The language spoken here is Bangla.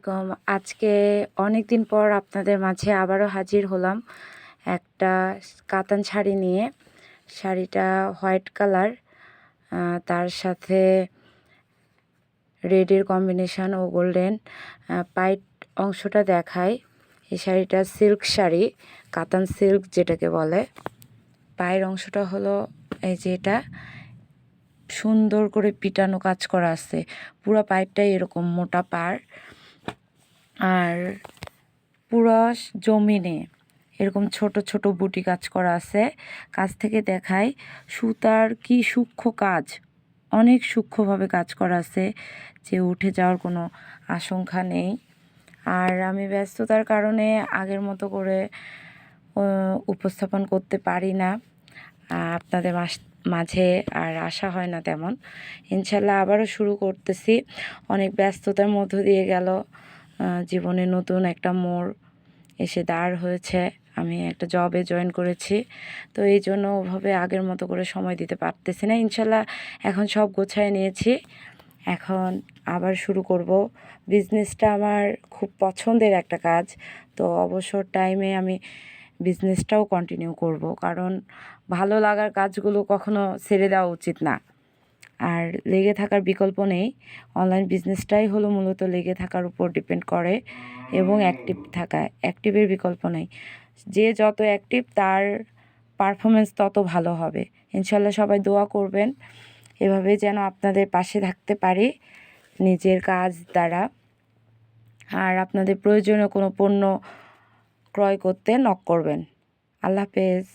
আলাইকুম। আজকে অনেকদিন পর আপনাদের মাঝে আবারও হাজির হলাম একটা কাতান শাড়ি নিয়ে। শাড়িটা হোয়াইট কালার, তার সাথে রেডের কম্বিনেশন ও গোল্ডেন পাইট অংশটা দেখায়। এই শাড়িটা সিল্ক শাড়ি, কাতান সিল্ক যেটাকে বলে। পায়ের অংশটা হলো এই যে এটা সুন্দর করে পিটানো কাজ করা আছে, পুরো পাইপটাই এরকম মোটা পাড়। আর পুরো জমিনে এরকম ছোট ছোট বুটি কাজ করা আছে। কাছ থেকে দেখায় সুতার কি সূক্ষ্ম কাজ, অনেক সূক্ষ্মভাবে কাজ করা আছে, যে উঠে যাওয়ার কোনো আশঙ্কা নেই। আর আমি ব্যস্ততার কারণে আগের মতো করে উপস্থাপন করতে পারি না, আপনাদের মাঝে আর আসা হয় না তেমন। ইনশাল্লাহ আবারও শুরু করতেছি। অনেক ব্যস্ততার মধ্য দিয়ে গেল, জীবনে নতুন একটা মোড় এসে দাঁড় হয়েছে। আমি একটা জবে জয়েন করেছি, তো এই জন্য ওভাবে আগের মতো করে সময় দিতে পারতেছি না। ইনশাল্লাহ এখন সব গোছায় নিয়েছি, এখন আবার শুরু করব। বিজনেসটা আমার খুব পছন্দের একটা কাজ, তো অবসর টাইমে আমি বিজনেসটাও কন্টিনিউ করব, কারণ ভালো লাগার কাজগুলো কখনো ছেড়ে দেওয়া উচিত না। আর লেগে থাকার বিকল্প নেই। অনলাইন বিজনেসটাই হলো মূলত লেগে থাকার উপর ডিপেন্ড করে এবং অ্যাক্টিভ থাকা, অ্যাক্টিভের বিকল্প নেই। যে যত অ্যাক্টিভ তার পারফরমেন্স তত ভালো হবে। ইনশাল্লাহ সবাই দোয়া করবেন এভাবে যেন আপনাদের পাশে থাকতে পারি নিজের কাজ দ্বারা। আর আপনাদের প্রয়োজনীয় কোনো পণ্য ক্রয় করতে নক করবেন। আল্লাহ হাফেজ।